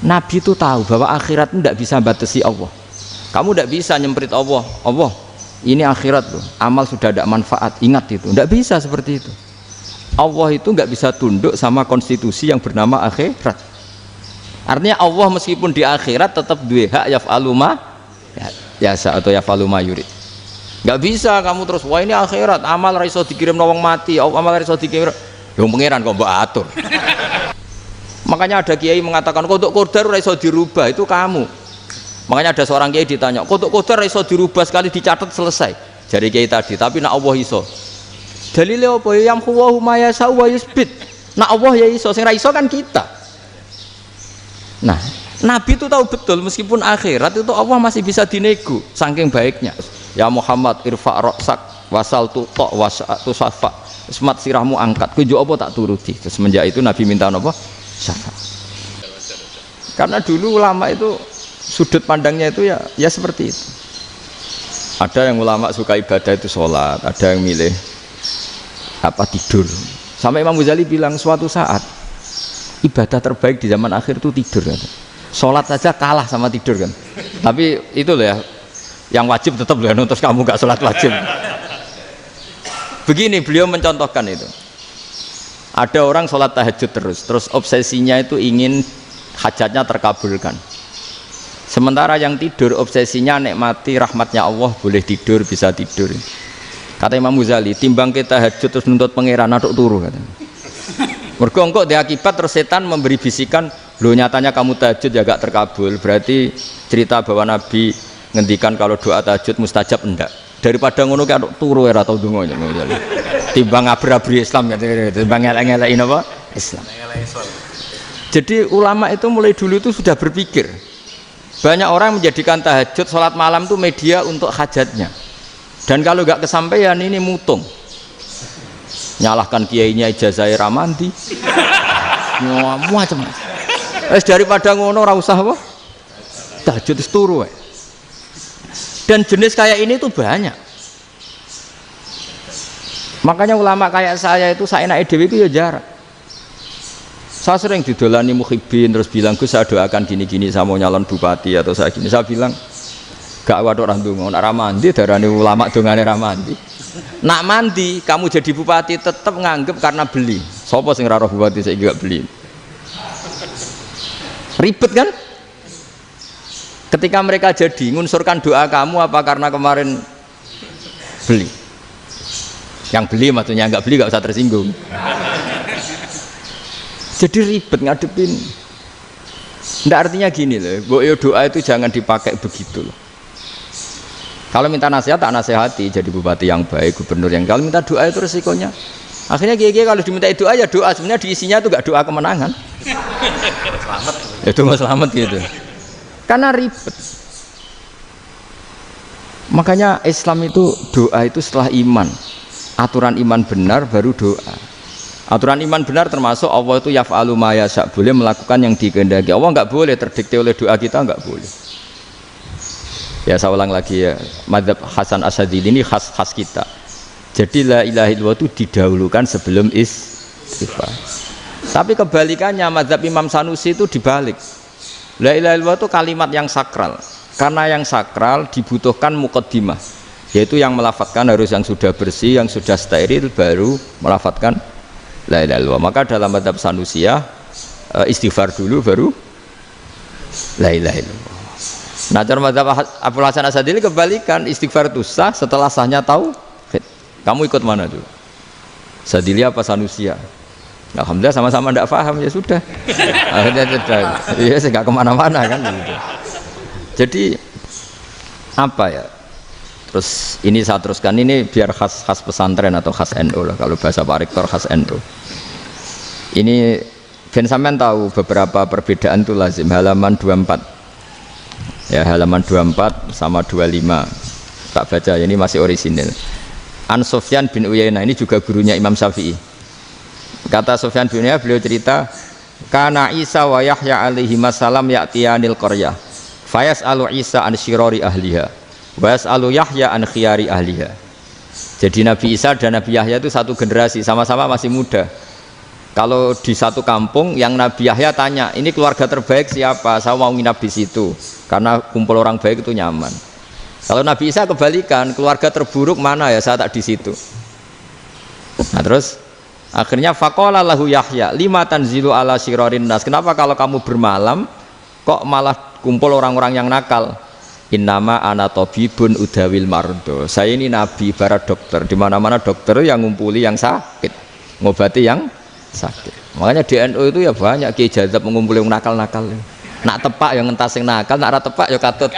Nabi itu tahu bahwa akhirat itu tidak bisa batasi Allah. Kamu tidak bisa nyemprit Allah, Allah ini akhirat loh, amal sudah ada manfaat, ingat itu. Tidak bisa seperti itu. Allah itu nggak bisa tunduk sama konstitusi yang bernama akhirat. Artinya Allah meskipun di akhirat tetap duwe hak yaf'alu ma yasa atau yaf'alu ma yurid. Nggak bisa kamu terus wah ini akhirat, amal ra iso dikirim wong mati, amal ra iso dikirim. Lho pangeran kok mbok atur. Makanya ada kiai mengatakan kodok qadar ora iso dirubah, itu kamu. Makanya ada seorang kiai ditanya, kodok qadar ora iso dirubah sekali dicatat selesai. Jadi kiai tadi, tapi nak Allah iso. Dalile apa? Yang huwa ma yasa wa yusbit. Nak Allah ya iso, sing ra iso kan kita. Nah, Nabi itu tahu betul meskipun akhirat itu Allah masih bisa dinego saking baiknya. Ya Muhammad irfa' ra'sak wasal tutok wasatu safa. Semat sirahmu angkat. Kujo apa tak turuti. Semenjak itu Nabi minta apa? Syafaat. Karena dulu ulama itu sudut pandangnya itu ya seperti itu. Ada yang ulama suka ibadah itu sholat, ada yang milih tidur. Sampai Imam Ghazali bilang suatu saat ibadah terbaik di zaman akhir itu tidur kan. Sholat saja kalah sama tidur kan. Tapi itu loh ya, yang wajib tetap loh, terus kamu gak sholat wajib. Begini beliau mencontohkan itu. Ada orang sholat tahajud terus obsesinya itu ingin hajatnya terkabulkan. Sementara yang tidur obsesinya nikmati rahmatnya Allah, boleh tidur, bisa tidur. Kata Imam Ghazali, timbang kita tahajud terus nuntut pangeran aduk turu katanya. Mergo engko di akibat terus setan memberi bisikan, lho nyatanya kamu tahajud ya gak terkabul. Berarti cerita bahwa Nabi ngendikan kalau doa tahajud mustajab enggak. Daripada ngono ki aduk turu ora tau donga Imam Ghazali. Timbang abri-abri Islam kan, timbang ngelek-ngelekin apa? Islam. Jadi ulama itu mulai dulu itu sudah berpikir. Banyak orang menjadikan tahajud, sholat malam itu media untuk hajatnya. Dan kalau nggak kesampaian ini mutung. Nyalahkan kiainya ijazah ramandi. Macam. Daripada ngono ora usah apa? Tahajud wis turu. Dan jenis kayak ini tuh banyak. Makanya ulama kayak saya itu saenake dhewe itu ya jarak. Saya sering didolani muhibbin terus bilang Gus saya doakan gini-gini saya mau nyalon bupati atau saya gini. Saya bilang gak waduh orang dongo, nak ramandi darani ulama dongane ramandi. Nak mandi kamu jadi bupati tetap nganggep karena beli. Sopo sing ora roh bupati saya gak beli. Ribet kan? Ketika mereka jadi ngunsurkan doa kamu apa karena kemarin beli? Yang beli maksudnya nggak beli nggak usah tersinggung. Jadi ribet ngadepin. Nggak artinya gini loh, doa itu jangan dipakai begitu loh. Kalau minta nasihat tak nasihati jadi bupati yang baik, gubernur yang kalau minta doa itu resikonya. Akhirnya kiai kalau diminta doa ya doa sebenarnya diisinya itu nggak doa kemenangan. Selamat. Itu nggak selamat gitu. Karena ribet. Makanya Islam itu doa itu setelah iman. Aturan iman benar baru doa. Aturan iman benar termasuk Allah itu yaf'alu ma yasha, boleh melakukan yang dikehendaki. Allah nggak boleh terdikte oleh doa kita, nggak boleh. Ya saya ulang lagi ya, madzhab Hasan Asyadzili ini khas kita. Jadi la ilaha illallah itu didahulukan sebelum istighfar. Tapi kebalikannya madzhab Imam Sanusi itu dibalik. La ilaha illallah itu kalimat yang sakral. Karena yang sakral dibutuhkan muqaddimah, yaitu yang melafadzkan harus yang sudah bersih, yang sudah steril baru melafadzkan la ilaha illallah. Maka dalam madzhab Sanusiyah istighfar dulu baru la ilaha illallah. Nah cara madzhab Abul Hasan Asyadzili kebalikan, istighfar itu sah setelah sahnya tauhid. Kamu ikut mana tuh? Asyadzili apa Sanusiyah? Alhamdulillah sama-sama tidak paham ya sudah. Akhirnya sudah, ya saya nggak kemana-mana kan gitu. Jadi apa ya? Terus ini saya teruskan ini biar khas pesantren atau khas NU lah, kalau bahasa Pak Rektor khas NU. Ini Ben sampean tahu beberapa perbedaan itu lazim, halaman 24. Ya halaman 24 sama 25. Tak baca ya, ini masih orisinil. An Sufyan bin Uyainah, ini juga gurunya Imam Syafi'i. Kata Sufyan bin Uyainah, beliau cerita, kana Isa wa Yahya alaihi masalam ya'tiyanil qaryah. Fayas'alu Isa an syirari ahliha wa yas'alu Yahya an khiyari ahliha. Jadi Nabi Isa dan Nabi Yahya itu satu generasi, sama-sama masih muda. Kalau di satu kampung yang Nabi Yahya tanya, ini keluarga terbaik siapa? Saya mau nginap di situ karena kumpul orang baik itu nyaman. Kalau Nabi Isa kebalikan, keluarga terburuk mana ya? Saya tak di situ. Nah terus akhirnya faqala lahu Yahya, lima tanzilu ala syirarin nas. Kenapa kalau kamu bermalam kok malah kumpul orang-orang yang nakal? Innama ana tabibun udawil mardo. Saya ini nabi ibarat dokter. Di mana-mana dokter yang ngumpuli yang sakit, ngobati yang sakit. Makanya di NU itu ya banyak Kiai Jazab mengumpuli yang nakal-nakal. Nak tepak yang ngentas yang nakal, nak ora tepak ya katut.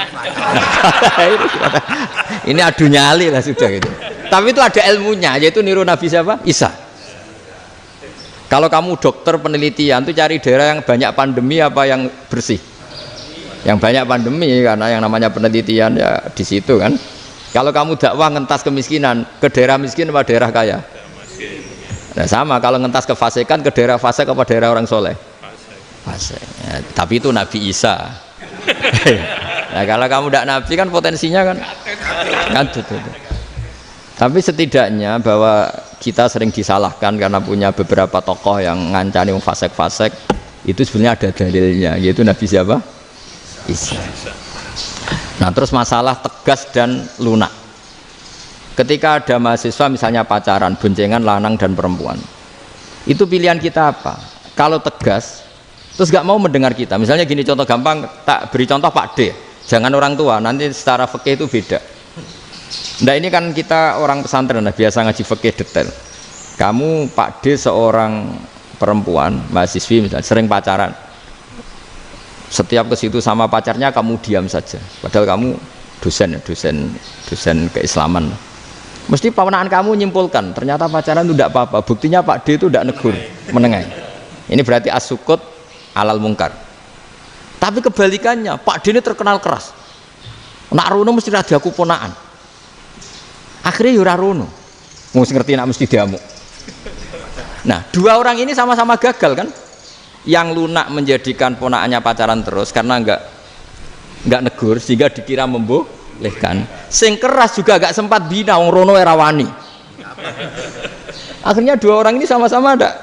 Ini adu nyali lah sudah gitu. Tapi itu ada ilmunya, yaitu niru Nabi siapa? Isa. Kalau kamu dokter penelitian tuh cari daerah yang banyak pandemi apa yang bersih? Yang banyak pandemi, karena yang namanya penelitian ya di situ kan. Kalau kamu dakwah ngentas kemiskinan, ke daerah miskin apa daerah kaya? Nah sama, kalau ngentas kefasikan ke daerah fasik apa daerah orang soleh? Fasik. Ya, tapi itu Nabi Isa. Nah kalau kamu tidak Nabi kan potensinya kan? Tapi setidaknya bahwa kita sering disalahkan karena punya beberapa tokoh yang ngancani fasik-fasik, itu sebenarnya ada dalilnya, yaitu Nabi siapa? Isa. Nah terus masalah tegas dan lunak. Ketika ada mahasiswa misalnya pacaran, boncengan lanang dan perempuan, itu pilihan kita apa? Kalau tegas, terus gak mau mendengar kita. Misalnya gini contoh gampang, tak beri contoh Pak D. Jangan orang tua, nanti secara fikih itu beda. Nah ini kan kita orang pesantren, nah, biasa ngaji fikih detail. Kamu Pak D seorang perempuan, mahasiswi misalnya, sering pacaran. Setiap ke situ sama pacarnya kamu diam saja. Padahal kamu dosen keislaman. Mesti pamanaan kamu nyimpulkan ternyata pacaran itu tidak apa-apa. Buktinya Pak D itu tidak negur, menengahi. Ini berarti as-sukut alal mungkar. Tapi kebalikannya, Pak D ini terkenal keras. Nak rono mesti radaku ponaan. Akhirnya yura rono. Mesti ngerti nak mesti diamuk. Nah, dua orang ini sama-sama gagal kan? Yang lunak menjadikan ponaannya pacaran terus karena enggak negur sehingga dikira membolehkan. Sing keras juga gak sempat bina wong rono era wani. Akhirnya dua orang ini sama-sama enggak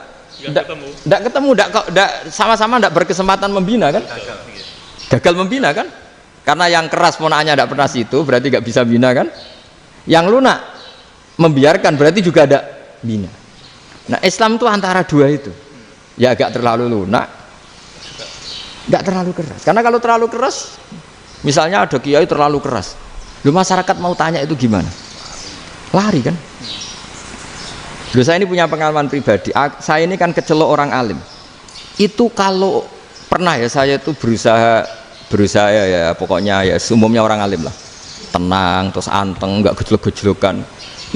ketemu, sama-sama enggak berkesempatan membina kan? Gagal membina kan? Karena yang keras ponaannya enggak pernah situ, berarti enggak bisa bina kan? Yang lunak membiarkan berarti juga ada bina. Nah, Islam itu antara dua itu. Ya agak terlalu lunak, enggak terlalu keras. Karena kalau terlalu keras, misalnya ada kiai terlalu keras, lu masyarakat mau tanya itu gimana? Lari kan? Lu saya ini punya pengalaman pribadi. Saya ini kan kecelok orang alim. Itu kalau pernah ya saya itu berusaha ya pokoknya ya umumnya orang alim lah. Tenang, terus anteng, enggak gejlok-gejlokan.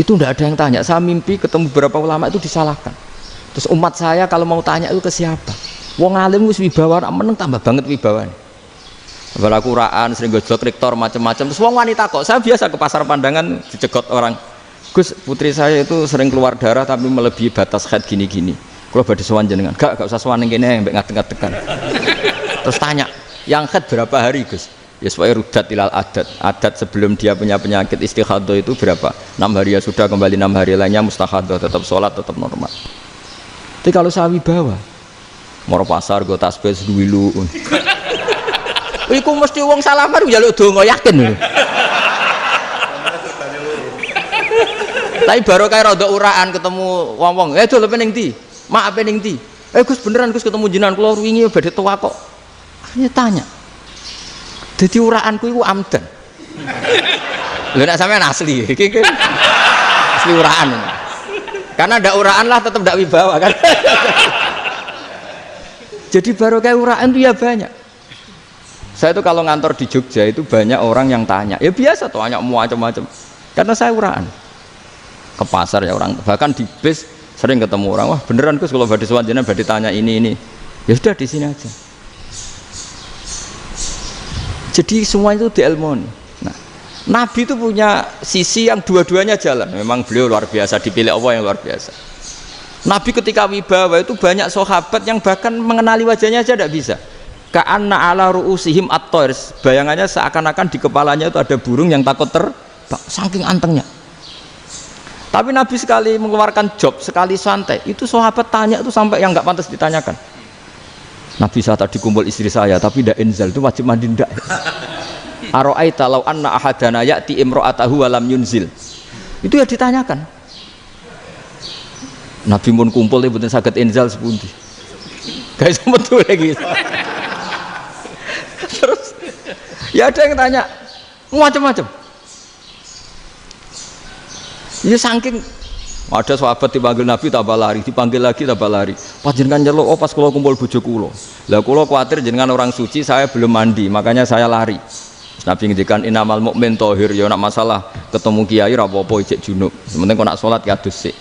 Itu enggak ada yang tanya. Saya mimpi ketemu beberapa ulama itu disalahkan. Terus umat saya kalau mau tanya itu ke siapa? Wong alim wis wibawa, meneng tambah banget wibawan. Bala Quran sering gojlok rektor macam-macam. Terus wong wanita kok, saya biasa ke pasar pandangan dicegot orang. Gus, putri saya itu sering keluar darah tapi melebihi batas haid gini-gini. Kalau badhe sowan jenengan, gak usah sowan ning kene mbek ngadeg-ngadegan. Terus tanya, yang haid berapa hari, Gus? Ya supaya rudat ilal adat sebelum dia punya penyakit istihadah itu berapa? 6 hari ya sudah, kembali 6 hari lainnya mustahadah, tetap sholat, tetap normal. Tapi kalau saya wibawa, mau pasar gue tasbih seduwilu. Iku mesti wong salaman njaluk donga yakin. Tapi baru kayak rada uraan ketemu wong-wong, dol pening ndi? Mak pening ndi? Gus beneran Gus ketemu jenengan kula wingi badhe tuwa kok. Akhirnya tanya. Dadi uraanku iku amdan. Lho nek sampean asli, iki asli uraan. Karena ndak uraan lah tetap ndak wibawa kan. Jadi baru kayak uraan itu ya banyak. Saya itu kalau ngantor di Jogja itu banyak orang yang tanya. Ya biasa tuh tanya macam-macam. Karena saya uraan. Ke pasar ya orang, bahkan di bis sering ketemu orang. Wah beneran Gus kalau badhe sowan jenengan badhe tanya ini. Ya sudah di sini aja. Jadi semua itu diilmoni. Nabi itu punya sisi yang dua-duanya jalan. Memang beliau luar biasa, dipilih Allah yang luar biasa. Nabi ketika wibawa itu banyak sahabat yang bahkan mengenali wajahnya aja tidak bisa. Ka'anna ala ru'usihim at-thair. Bayangannya seakan-akan di kepalanya itu ada burung yang takut terbang, saking antengnya. Tapi Nabi sekali mengeluarkan job, sekali santai, itu sahabat tanya itu sampai yang nggak pantas ditanyakan. Nabi saya tadi kumpul istri saya, tapi tidak inzal, itu wajib mandi ndak? Aro'aita law anna ahadana ya'ti imra'atahu wa lam yunzil. Itu ya ditanyakan. Nabi pun kumpul ya betul saged inzal sepundi. Guys betul lagi. Terus ya ada yang tanya macam-macam. Ya saking ada sahabat dipanggil Nabi tambah lari, dipanggil lagi tambah lari. Panjenengan nyeluk, oh pas kula kumpul bojo kula. Lah kula kuwatir jenengan orang suci, saya belum mandi, makanya saya lari. Nabi ngendikan innamal mukmin thahir, ya nak masalah ketemu kiai ra apa-apa ijek junub. Sementing kok nak salat ya adus sik.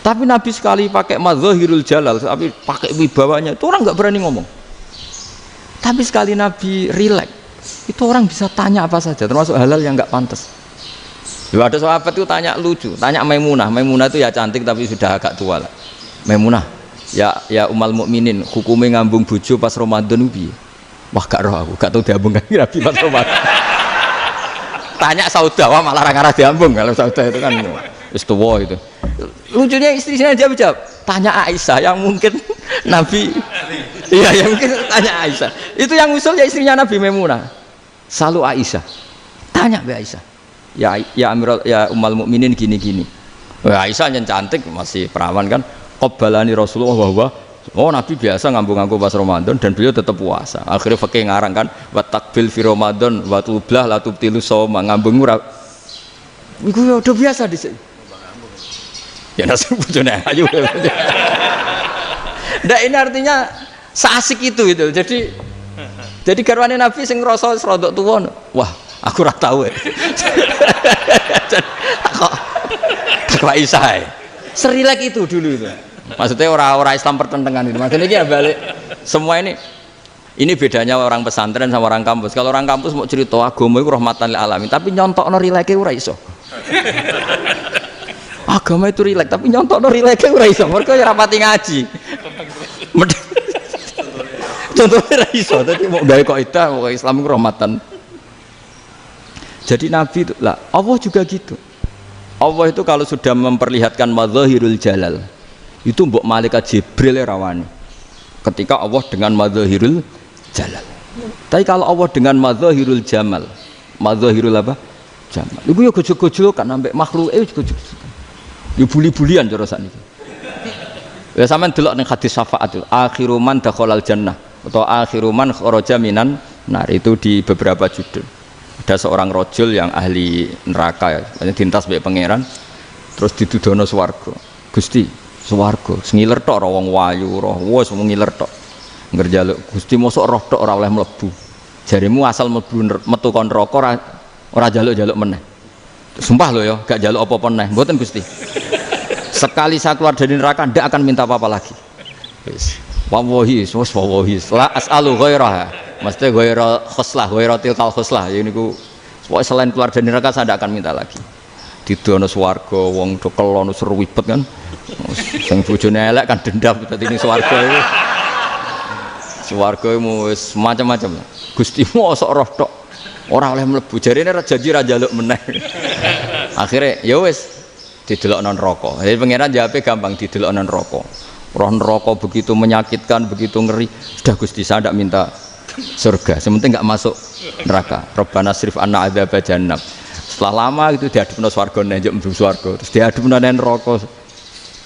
Tapi Nabi sekali pakai madzahirul jalal, tapi pakai wibawanya, itu orang nggak berani ngomong. Tapi sekali Nabi rileks, itu orang bisa tanya apa saja, termasuk halal yang nggak pantas. Lalu ada sahabat itu tanya lucu, tanya Maimunah. Maimunah itu ya cantik tapi sudah agak tua lah. Maimunah, ya umal mukminin, hukumnya ngambung bojo pas Ramadan ubi. Wah gak roh aku, gak tahu diambung kan Nabi pas Ramadan. Tanya Saudah, wah malah ngarah diambung. Kalau Saudah itu kan istuwa itu. Lucunya istrinya jawab, tanya Aisyah yang mungkin Nabi. Iya yang mungkin tanya Aisyah. Itu yang usul ya istrinya Nabi Maimunah. Selalu Aisyah. Tanya Mbak Aisyah. Ya Amirul ya umal mukminin gini-gini. Aisyah yang cantik masih perawan kan. Qabbalani Rasulullah bahwa oh Nabi biasa ngambung-ngambung pas Ramadan dan beliau tetap puasa. Akhirnya fakih ngarang kan wa takbil fi Ramadan wa tublah la tubtilu shauma ngambung ora. Iku ya udah biasa di sini. Ya nasi bojone ayu. Ndak ini artinya seasik itu. Jadi garwane Nabi sing ngrasa rodok tuwa. Wah, aku ora tahu. Kok Aisyah. Serilek itu dulu itu. Maksudnya orang Islam pertentangan itu. Maksudnya ini ya balik semua ini bedanya orang pesantren sama orang kampus. Kalau orang kampus mau cerita agama itu rahmatan lil alamin, tapi nyontokno rileke ora iso. Agama itu rilek, tapi nyontokno rileke ora iso. Mergo ya rapati ngaji. Contohnya ora iso, dadi mau gawe kaidah kok Islam itu rahmatan. Jadi Nabi itu lah, Allah juga gitu. Allah itu kalau sudah memperlihatkan madzahirul jalal, itu mbok malaikat Jibril rawani. Ketika Allah dengan madzahirul jalal. Tapi kalau Allah dengan madzahirul jamal, madzahirul apa? Jamal. Iku ya gojok-gojokan ambek makhluke gojok. Ya buli-bulian cara sakniki. Ya sampean delok ning hadis syafaat itu, akhiru man dakhalal jannah atau akhiru man kharaja minan nar, itu di beberapa judul. Ada seorang rojul yang ahli neraka ya, dintas mbek pangeran terus ditudono swarga. Gusti, swarga sengiler tok ora wong wayu ora wis ngiler tok. Ngerjaluk Gusti mosok roh tok ora oleh mlebu. Jarimu asal mlebu metu kon neraka ora jaluk-jaluk meneh. Sumpah lho ya, gak jaluk apa-apa meneh. Mboten Gusti. Sekali saya keluar dari neraka ndak akan minta apa-apa lagi. Wis. Wallahi, wallahi. La as'alu ghairaha. Mesti ghaira khoslah, ghaira tilkal khoslah. Ya niku pokoke selain keluar dari neraka saya ndak akan minta lagi. Didono swarga wong do kelon seruwibet kan. Sing bojone elek kan dendam dadi ning swarga iku. Swarga wis macam-macam. Gusti mosok roh tok ora oleh mlebu. Jarine janji ra njaluk meneh. Akhire ya wis didelokno neraka. Jadi pangeran jawabe gampang, didelokno neraka. Roh neraka begitu menyakitkan, begitu ngeri. Sudah Gusti saya ndak minta surga, sementing nggak masuk neraka. Rabbana srif anna adzab jahannam. Setelah lama itu diadepno swarga nenjuk mlebu swarga, terus diadepno nang neraka.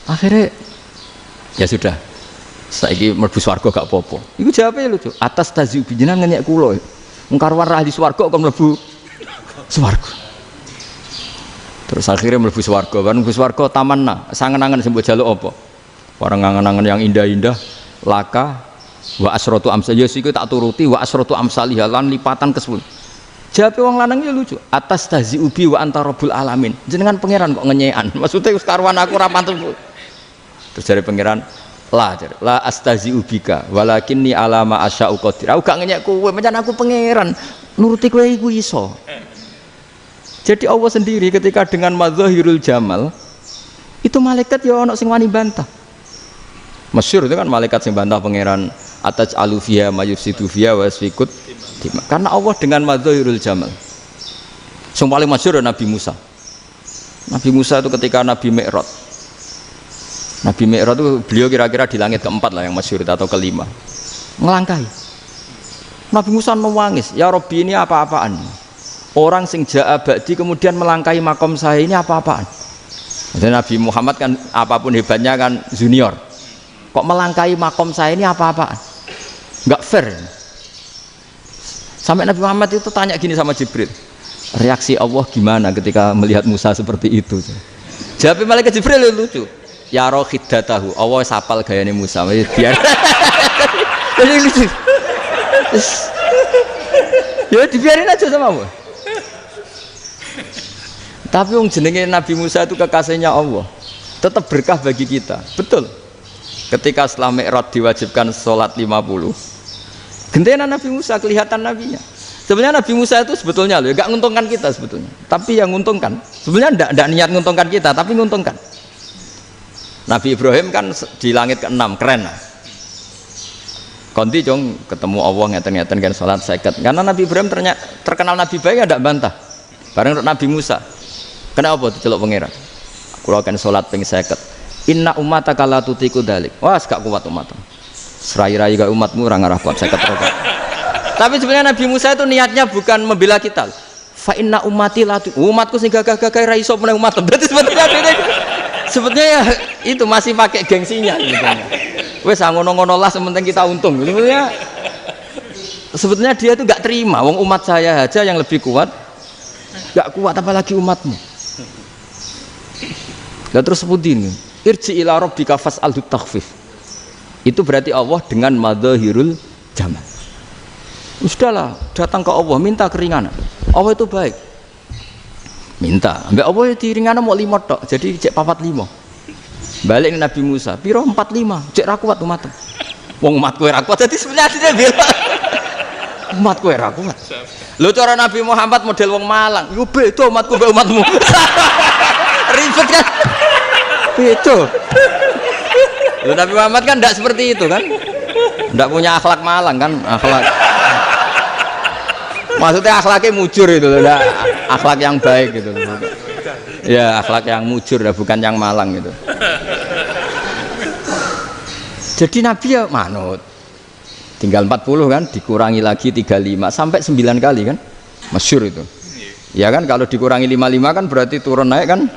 Akhirnya ya sudah. Saiki mlebu swarga gak apa-apa. Iku jawabe lucu. Atas taziu jenengan ngenyek kula. Wong karwan ahli swarga kok mlebu swarga. Terus akhirnya mlebu swarga, kan mlebu swarga tamanna, sangen-angen sing mbok jaluk apa? Orang angen-angen yang indah-indah, laka wa asratu amsal ya siku tak turuti wa asratu amsalih lan lipatan ke-10. Jawabe wong lanang ya lucu. Atas tazi ubi wa anta rabbul alamin. Jenengan pangeran kok ngenyekan. Maksudnya wis karwan aku ora pantes. Terus jare pangeran, la astazi ubika walakinni alama asya'u qadir. Aku gak ngenyek kowe, pancen aku pangeran. Nuruti kowe iku iso. Jadi Allah sendiri ketika dengan madzahirul jamal itu malaikat ya ono sing wani bantah. Masyhur itu kan malaikat sing bantah pangeran atas alufia mayufsidu fiha wasfikut. Karena Allah dengan madzahirul jamal. Yang paling masyhur Nabi Musa. Nabi Musa itu ketika Nabi Mi'raj. Nabi Mi'raj itu beliau kira-kira di langit keempat lah yang masyhur atau kelima. Ngelangkai. Nabi Musa nangis, ya Rabbi ini apa-apaan? Orang sing ja'a ba'di kemudian melangkai makom saya ini apa-apaan? Dan Nabi Muhammad kan apapun hebatnya kan junior. Kok melangkai makom saya ini apa-apaan? Enggak fair. Sampai Nabi Muhammad itu tanya gini sama Jibril, reaksi Allah gimana ketika melihat Musa seperti itu? Jawab malaikat Jibril lucu, ya roh khiddatahu, Allah sapal gayane Musa, biar jadi lucu. Ya dibiarin aja sama Allah. Tapi yang jenenge Nabi Musa itu kekasihnya Allah, tetap berkah bagi kita, betul. Ketika setelah Mi'raj diwajibkan sholat 50, gentenan Nabi Musa kelihatan nabinya. Sebenarnya Nabi Musa itu sebetulnya loh, gak nguntungkan kita sebetulnya. Tapi yang nguntungkan, sebenarnya ndak niat nguntungkan kita, tapi nguntungkan. Nabi Ibrahim kan di langit ke-6, keren lah. Konti jong ketemu Allah ngeten-ngeten kan sholat 50. Karena Nabi Ibrahim terkenal Nabi baik, ndak bantah. Bareng Nabi Musa, kenapa diceluk pangeran? Kula kan sholat ping 50. Inna ummataka la tutiku dalik. Wah, gak kuat umatmu. Serai-rai gak umatmu orang arah kuat 50 rokaat. Tapi sebenarnya Nabi Musa itu niatnya bukan membela kita. Fa inna ummati la umatku sing gagah-gagah ra iso meneh umat. Berarti sebetulnya ya itu masih pakai gengsinya gitu. Wes ngono-ngono lah sementing kita untung. Sebetulnya dia itu gak terima wong umat saya aja yang lebih kuat. Gak kuat apalagi umatmu. Lah terus sebutin irji ila rabbika fas'alhu takhfif. Itu berarti Allah dengan madzahirul jamal. Sudahlah, datang ke Allah minta keringanan. Allah itu baik. Minta, ambek Allah di ringanan mau 5 tok, jadi cek 45. Balik ke Nabi Musa, piro 45, cek ra kuat umat. Wong umat kowe ra kuat, jadi sebenarnya dia bilang umat kowe ra kuat. Lho cara Nabi Muhammad model wong Malang, yo beda umatku mbek umatmu. Ribet kan? Beda. Loh, Nabi Muhammad kan tidak seperti itu kan, tidak punya akhlak Malang kan, akhlak. Maksudnya akhlaknya mujur itu, akhlak yang baik gitu. Ya akhlak yang mujur, bukan yang Malang gitu. Jadi Nabi ya manut. Tinggal 40 kan, dikurangi lagi 35 sampai 9 kali kan, masyhur itu. Ya kan kalau dikurangi 55 kan berarti turun naik kan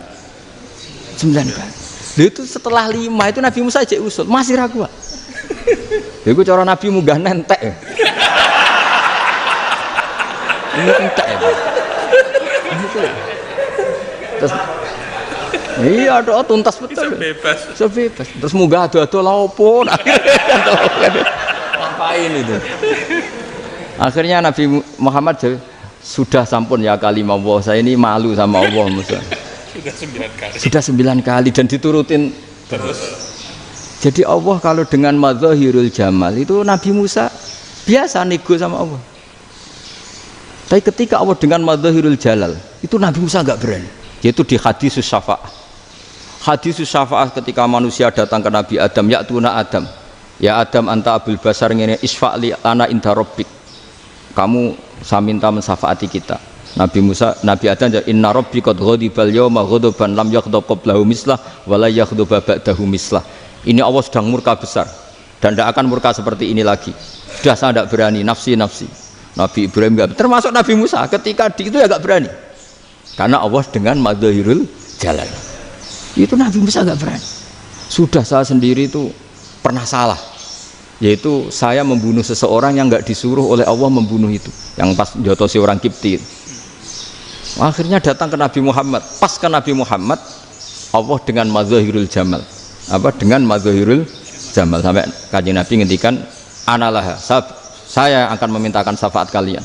9 kali. Itu setelah 5 itu Nabi Musa aja usul masih ragu. Itu cara Nabi munggah nentek. Ini entek ya. Terus iya doa tuntas betul. Sebebas. Terus munggah ado-ado lha opo? Ngapain itu? Akhirnya Nabi Muhammad sudah sampun ya kalimah Allah, saya ini malu sama Allah Musa. Sudah 9 kali dan diturutin terus. Jadi Allah kalau dengan madzahirul jamal itu Nabi Musa biasa nego sama Allah. Tapi ketika Allah dengan madzahirul jalal itu Nabi Musa enggak berani. Yaitu di hadisus syafa'ah. Hadisus syafa'ah ketika manusia datang ke Nabi Adam, ya tuna Adam. Ya Adam anta abul basar ngene isfa'li ana inda rabbik. Kamu saya minta mensafaati kita. Nabi Musa, Nabi Adam, inna rabbi qad ghadibal yawma ghadaban lam yaghdab qablahu mislah wa la yaghdab ba'dahu mislah. Ini Allah sedang murka besar dan tidak akan murka seperti ini lagi. Sudah saya tidak berani, nafsi. Nabi Ibrahim enggak, termasuk Nabi Musa ketika itu ya enggak berani. Karena Allah dengan madzahirul jalal. Itu Nabi Musa enggak berani. Sudah saya sendiri itu pernah salah. Yaitu saya membunuh seseorang yang enggak disuruh oleh Allah membunuh itu. Yang pas jotosi orang Kipti. Akhirnya datang ke Nabi Muhammad. Pas ke Nabi Muhammad Allah dengan madzahirul jamal. Dengan madzahirul jamal sampai Kanjeng Nabi ngendikan analah saya akan memintakan syafaat kalian.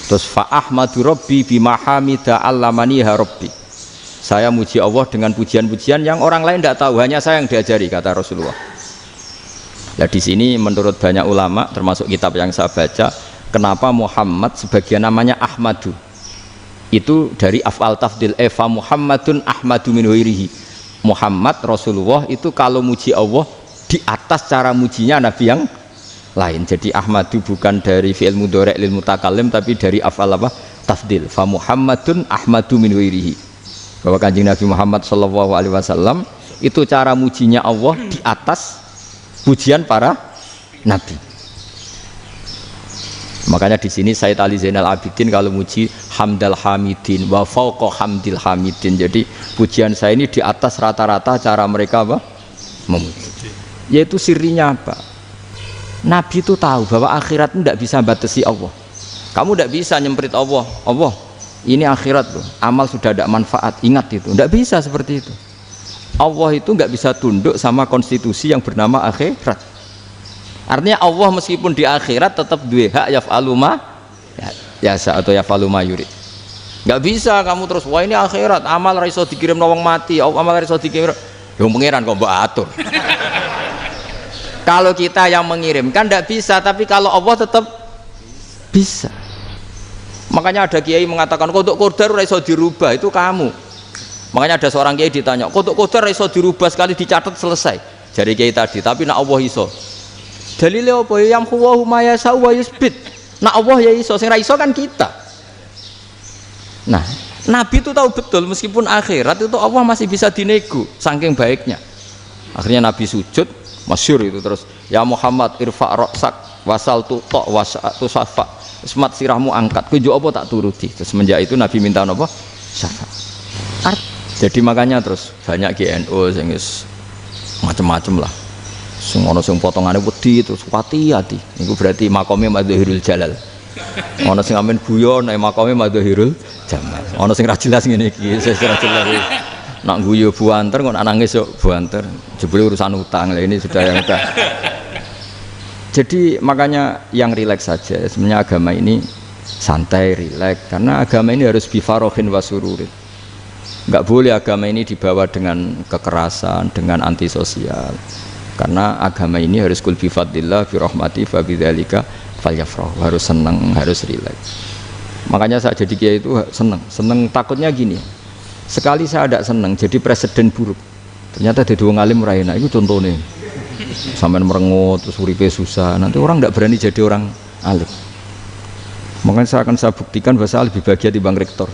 Terus fa ahmadu rabbi bima hamida allamaniha rabbi. Saya muji Allah dengan pujian-pujian yang orang lain tidak tahu, hanya saya yang diajari, kata Rasulullah. Nah di sini menurut banyak ulama termasuk kitab yang saya baca, kenapa Muhammad sebagian namanya Ahmadu? Itu dari af'al tafdil, fa Muhammadun Ahmadu min ghairihi. Muhammad Rasulullah itu kalau muji Allah di atas cara mujinya Nabi yang lain. Jadi Ahmadu bukan dari fi'il mudhari' lil mutakallim tapi dari af'al apa? Tafdil. Fa Muhammadun Ahmadu min ghairihi. bahwa Kanjeng Nabi Muhammad SAW itu cara mujinya Allah di atas pujian para nabi. Makanya di sini Sayyid Ali Zainal Abidin kalau muji hamdal hamidin wa fauqa hamdil hamidin. Jadi pujian saya ini di atas rata-rata cara mereka apa? Memuji. Yaitu sirinya apa? Nabi itu tahu bahwa akhirat itu tidak bisa batasi Allah. Kamu tidak bisa nyemprit Allah. Allah, ini akhirat loh. Amal sudah tidak manfaat. Ingat itu. Tidak bisa seperti itu. Allah itu nggak bisa tunduk sama konstitusi yang bernama akhirat. Artinya Allah meskipun di akhirat tetap duwe hak yaf'alu ma yasa atau yaf'alu ma yurid. Nggak bisa kamu terus wah ini akhirat amal ra iso dikirim wong mati, amal ra iso dikirim. Ya pangeran kok mbok atur. Kalau kita yang mengirimkan tidak bisa, tapi kalau Allah tetap bisa. Makanya ada kiai mengatakan kodok qadar ora iso dirubah, itu kamu. Makanya ada seorang kiai ditanya, kodok qadar ora iso dirubah sekali dicatat selesai. Jadi kiai tadi, tapi nak Allah iso. Dalile apa ya huwa ma yasha wa yusbit. Nak Allah ya iso, sing ra iso kan kita. Nah, Nabi itu tahu betul meskipun akhirat itu Allah masih bisa dinego saking baiknya. Akhirnya Nabi sujud, masyhur itu terus, ya Muhammad irfa' ra'sak wasal tu ta wasatu safa. Semat sirahmu angkat, kunjuk apa tak turuti. Terus semenjak itu Nabi minta apa? Syafaat. Jadi makanya terus banyak GNU sing macam-macam lah. Sing ana sing potongane wedi terus hati-hati. Niku berarti makome Madzahirul Jalal. Ana sing amen guyon nek makome Madzahirul Jamal. Ana sing ra jelas ngene iki, sing ra jelas. Nak guyu buanter kok nangis yo buanter. Jebule urusan utang. Lah ini sudah yang udah. Jadi makanya yang rileks saja. Sebenarnya agama ini santai, rileks karena agama ini harus bifarohin wasururin. Enggak boleh agama ini dibawa dengan kekerasan, dengan antisosial. Karena agama ini harus kul bi fadlillah fi rahmati fa bidzalika falyafrahu, harus senang, harus rileks. Makanya saya jadi kiai itu senang takutnya gini. Sekali saya tidak senang jadi presiden buruk. Ternyata di dua ngalim raina itu contohnya. Sampai merengut terus uripe susah. Nanti orang tidak berani jadi orang alim. Makanya saya buktikan bahwa saya lebih bahagia dibanding rektor.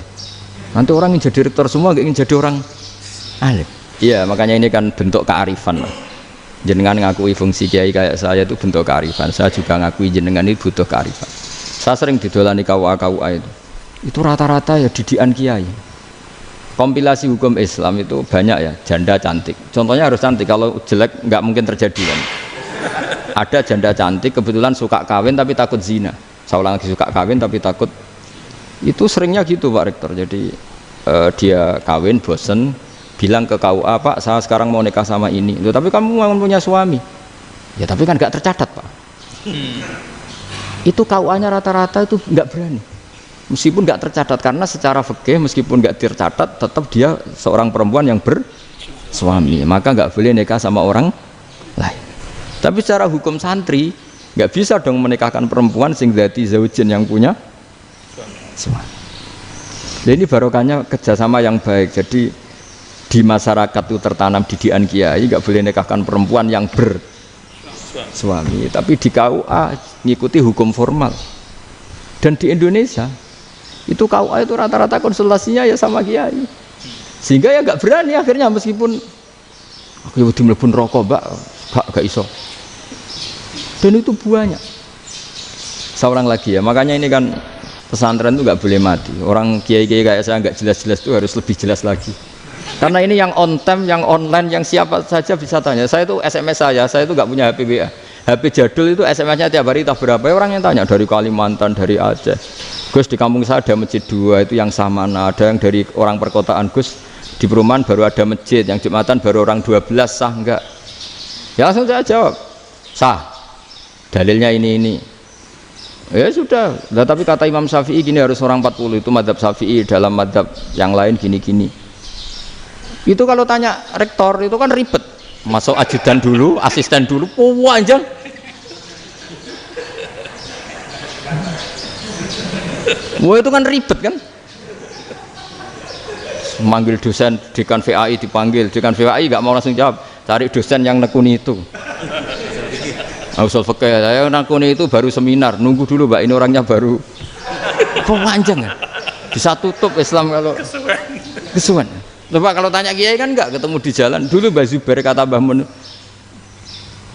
Nanti orang ingin jadi rektor semua, nggak ingin jadi orang alim. Iya, makanya ini kan bentuk kearifan lah. Jenengan ngakui fungsi kiai kayak saya itu bentuk kearifan. Saya juga ngakui jenengan ini butuh kearifan. Saya sering didolani KUA itu. Itu rata-rata ya didikan kiai. Kompilasi hukum Islam itu banyak ya, janda cantik. Contohnya harus cantik, kalau jelek nggak mungkin terjadi kan. Ada janda cantik kebetulan suka kawin tapi takut zina. Saya ulang lagi, suka kawin tapi takut. Itu seringnya gitu Pak Rektor. Jadi dia kawin bosen, bilang ke KUA, Pak saya sekarang mau nikah sama ini. Loh, tapi kamu mau punya suami. Ya tapi kan nggak tercatat Pak. Itu KUA-nya rata-rata itu nggak berani. Meskipun nggak tercatat, karena secara fikih meskipun nggak tercatat tetap dia seorang perempuan yang bersuami, maka nggak boleh nikah sama orang lain. Tapi secara hukum santri nggak bisa dong menikahkan perempuan sing dzati zaujin yang punya suami. Jadi ini barokahnya kerjasama yang baik. Jadi di masyarakat itu tertanam didikan kiai nggak boleh nikahkan perempuan yang bersuami. Tapi di KUA ngikuti hukum formal. Dan di Indonesia itu KUA itu rata-rata konsultasinya ya sama kiai, sehingga ya nggak berani akhirnya meskipun aku ya mlebu rokok gak iso. Dan itu buahnya. Seorang lagi ya, makanya ini kan pesantren itu nggak boleh mati. Orang kiai-kiai kayak saya nggak jelas-jelas itu harus lebih jelas lagi. Karena ini yang on time, yang online, yang siapa saja bisa tanya. Saya itu SMS saya itu nggak punya HP WA. HP jadul itu SMS-nya tiap hari tak berapa, orang yang tanya dari Kalimantan, dari Aceh. Gus di kampung saya ada masjid 2 itu yang sama, ada yang dari orang perkotaan, Gus di perumahan baru ada masjid, yang Jumatan baru orang 12, sah enggak? Ya langsung saya jawab, sah, dalilnya ini. Ya sudah, nah, tapi kata Imam Syafi'i gini harus orang 40, itu madzhab Syafi'i, dalam madzhab yang lain gini-gini. Itu kalau tanya rektor itu kan ribet, masuk ajudan dulu, asisten dulu, panjang. Wah itu kan ribet kan, manggil dosen dekan VAI dipanggil, dekan VAI nggak mau langsung jawab, cari dosen yang nekuni itu. Usul fikih saya nekuni itu baru seminar, nunggu dulu Mbak ini orangnya baru. Panjang kan, bisa tutup Islam kalau kesuwen. Coba kalau tanya kiai kan enggak ketemu di jalan. Dulu Mbah Zubair kata Mbah Mun,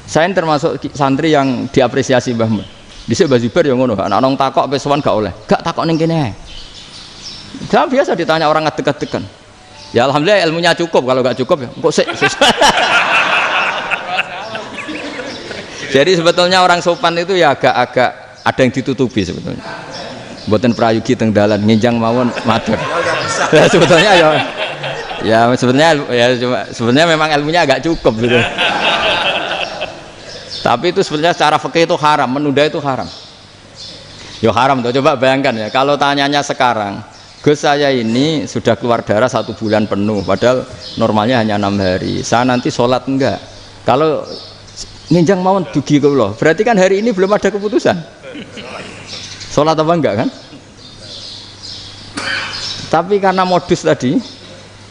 saya termasuk santri yang diapresiasi Mbah Mun. Dhisik Mbah Zubair ya ngono, anak nong takok wis sowan gak oleh. Gak takok ning kene. Saya biasa ditanya orang ngadeg-adegan. Ya alhamdulillah ilmunya cukup, kalau gak cukup ya kok sik. Jadi sebetulnya orang sopan itu ya agak-agak ada yang ditutupi sebetulnya. Mboten prayogi teng dalan nginjang mawon matur. Ya sebetulnya ya sebenarnya memang ilmunya agak cukup gitu. Tapi itu sebenarnya secara fikih itu haram, menunda itu haram. Ya haram tuh, coba bayangkan ya, kalau tanyanya sekarang, Gus saya ini sudah keluar darah 1 bulan penuh, padahal normalnya hanya 6 hari. Saya nanti sholat enggak? Kalau nginjang mawon dugi kula, berarti kan hari ini belum ada keputusan. Sholat apa enggak kan? Tapi karena modus tadi,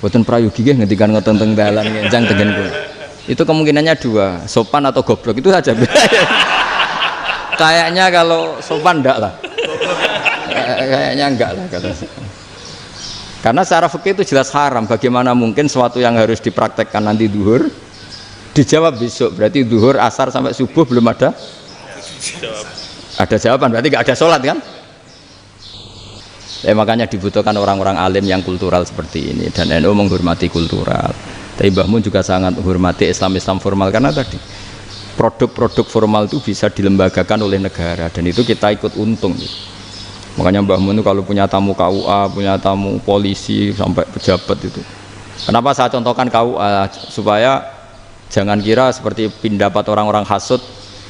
boten prayogi nggih ngendikan ngoten teng dalan nginjang tengen kula. Itu kemungkinannya 2, sopan atau goblok, itu saja. Kayaknya kalau sopan enggak lah. Kayaknya enggak lah kata. Karena secara fikih itu jelas haram. Bagaimana mungkin sesuatu yang harus dipraktekkan nanti duhur dijawab besok? Berarti duhur, asar sampai subuh belum ada jawaban, berarti nggak ada sholat kan? Makanya dibutuhkan orang-orang alim yang kultural seperti ini, dan NU menghormati kultural. Tapi Mbah Mun juga sangat menghormati Islam formal, karena tadi produk-produk formal itu bisa dilembagakan oleh negara, dan itu kita ikut untung. Makanya Mbah Mun itu kalau punya tamu KUA, punya tamu polisi sampai pejabat itu. Kenapa saya contohkan KUA? Supaya jangan kira seperti pendapat orang-orang hasud,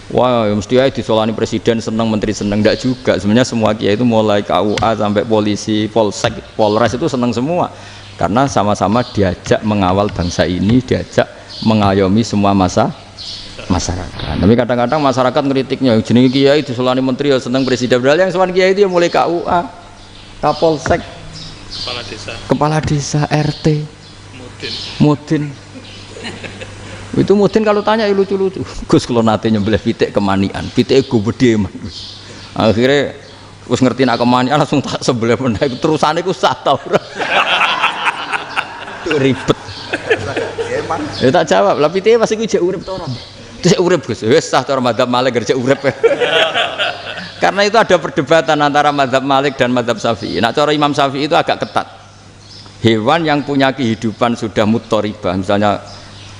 wah mesti aja disolani presiden seneng, menteri seneng. Enggak juga. Sebenarnya semua kiai itu mulai KUA sampai polisi, polsek, polres itu seneng semua. Karena sama-sama diajak mengawal bangsa ini, diajak mengayomi semua masyarakat. Tapi kadang-kadang masyarakat ngeritiknya, jenenge kiai disolani menteri ya seneng presiden. Padahal yang sowan kiai itu ya mulai KUA, Kapolsek, kepala desa, RT, Mudin. Itu Mudin kalau tanya ya lucu-lucu. Gus kalau nate nyembelih pitik kemanian, pitike go gedhe man. Akhirnya wis ngerti nak kemanian langsung tak sembelih meneh. Terusane ku sah ta ora. Ribet. Ya tak jawab, lah pitike pas iku jek urip ta ora? Terus urip Gus. Wis sah cara madzhab Malik kerja urip. Karena itu ada perdebatan antara madzhab Malik dan madzhab Syafi'i. Nah, cara Imam Syafi'i itu agak ketat. Hewan yang punya kehidupan sudah mutharibah, misalnya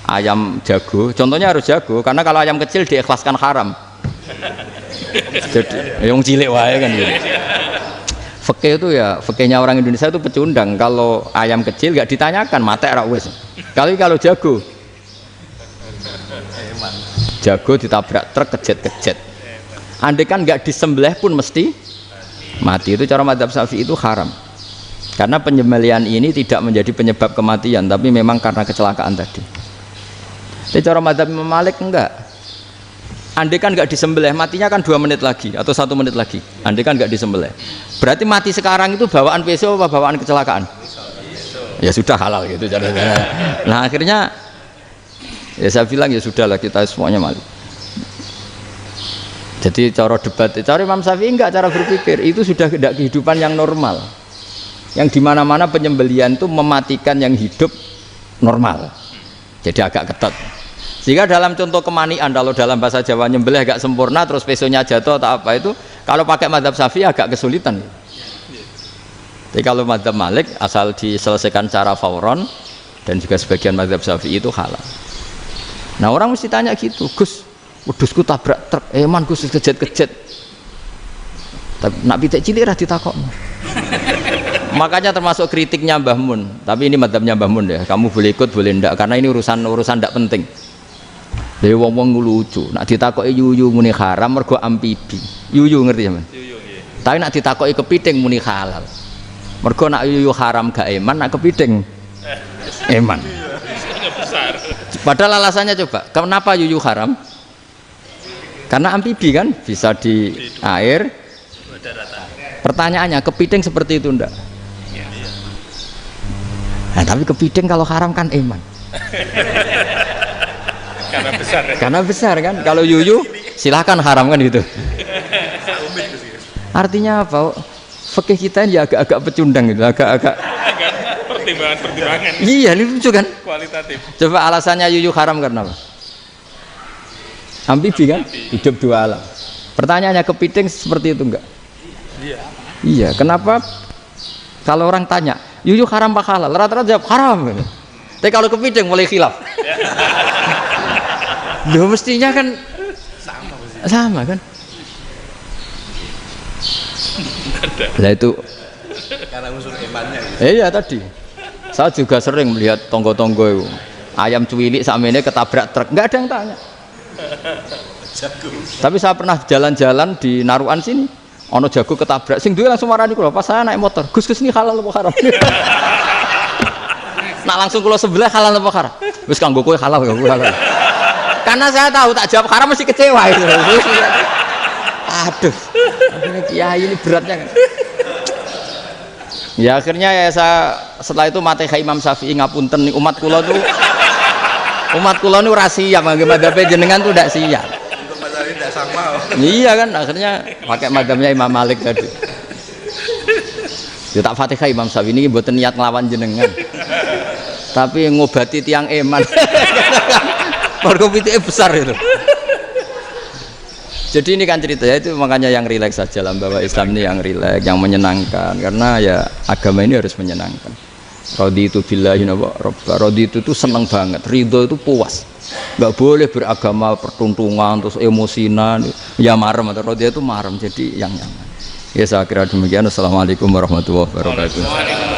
ayam jago, contohnya harus jago, karena kalau ayam kecil diikhlaskan haram. Jadi yang cilik wae kan gitu. Fikih itu ya, fikihnya orang Indonesia itu pecundang. Kalau ayam kecil nggak ditanyakan, mate ra wis. Kalau jago ditabrak truk kejet. Andai kan nggak disembelih pun mesti mati. Itu cara madzhab Syafi'i itu haram. Karena penyembelihan ini tidak menjadi penyebab kematian, tapi memang karena kecelakaan tadi. Tapi cara madzhab Imam Malik enggak. Andai kan nggak disembelih, matinya kan 2 menit lagi atau 1 menit lagi. Andai kan nggak disembelih, berarti mati sekarang itu bawaan pisau apa bawaan kecelakaan? Ya sudah halal gitu caranya. Nah akhirnya ya saya bilang ya sudahlah kita semuanya Malik. Jadi cara debat, cara Imam Syafi'i enggak, cara berpikir itu sudah tidak kehidupan yang normal, yang dimana-mana penyembelihan itu mematikan yang hidup normal. Jadi agak ketat. Sehingga dalam contoh kemanian, kalau dalam bahasa Jawa nyembelih agak sempurna terus pesonya jatuh atau apa itu, kalau pakai madzhab Syafi'i agak kesulitan. Jadi kalau madzhab Malik asal diselesaikan secara fauron, dan juga sebagian madzhab Syafi'i itu halal. Nah orang mesti tanya gitu, Gus, wedhusku tabrak truk, man Gus kejet. Tapi nak pitik cilik ra ditakokno. Makanya termasuk kritiknya Mbah Mun, tapi ini madzhabnya Mbah Mun ya, kamu boleh ikut boleh ndak, karena ini urusan ndak penting. Dari wong-wong lucu, nak ditakoki yuyu muni haram mergo amfibi. Yuyu ngerti ya, Man? Yuyu nggih. Tapi nak ditakoki kepiting muni halal. Mergo nak yuyu haram gak eman, nak kepiting eman. Padahal alasannya coba, kenapa yuyu haram? Karena amfibi kan, bisa di air. Pertanyaannya, kepiting seperti itu ndak? Nah, tapi kepiting kalau haram kan eman. Karena besar kan. Kalau yuyu silahkan haram kan gitu. Artinya apa? Fikih kita ini agak-agak pecundang gitu, agak-agak pertimbangan. Iya, ini lucu kan? Kualitatif. Coba alasannya yuyu haram karena apa? Amfibi kan? Hidup dua alam. Pertanyaannya kepiting seperti itu enggak? Iya. Iya, kenapa kalau orang tanya, yuyu haram apa halal? Rata-rata jawab haram. Tapi kalau kepiting mulai khilaf. Loh mestinya kan sama kan? Lah itu karena unsur imannya. Iya tadi. Saya juga sering melihat tonggo-tonggo itu. Ayam cuwilik sakmene ketabrak truk, enggak ada yang tanya. Tapi saya pernah jalan-jalan di Naruan sini. Ono jago ketabrak, sing duwe langsung marani kula. Pas saya naik motor, Gus ini halal apa haram? Nah langsung kula sebelah halal apa haram? Wis kanggo kowe halal ya halal. Karena saya tahu tak jawab haram mesti kecewa itu. Aduh. Akhirnya kiai ini beratnya kan. Ya akhirnya ya saya setelah itu Fatihah Imam Syafi'i ngapunten umat kula tuh ora siap mangke madzhab jenengan tuh ndak siap. Untuk mazhab ini tidak sama. Iya kan akhirnya pakai madzhabnya Imam Malik tadi. Ya tak Fatihah Imam Syafi'i ini mboten niat nglawan jenengan. Tapi ngobati tiang eman. Mergo pitike besar itu. Jadi ini kan cerita ya itu makanya yang rileks saja lah bahwa Islam ini yang rileks, yang menyenangkan karena ya agama ini harus menyenangkan. Raditu billahi robba, raditu itu seneng banget, ridho itu puas. Nggak boleh beragama pertuntungan terus emosinan, ya marem atau raditu itu marem jadi yang nyaman. Ya saya kira demikian. Assalamualaikum warahmatullahi wabarakatuh.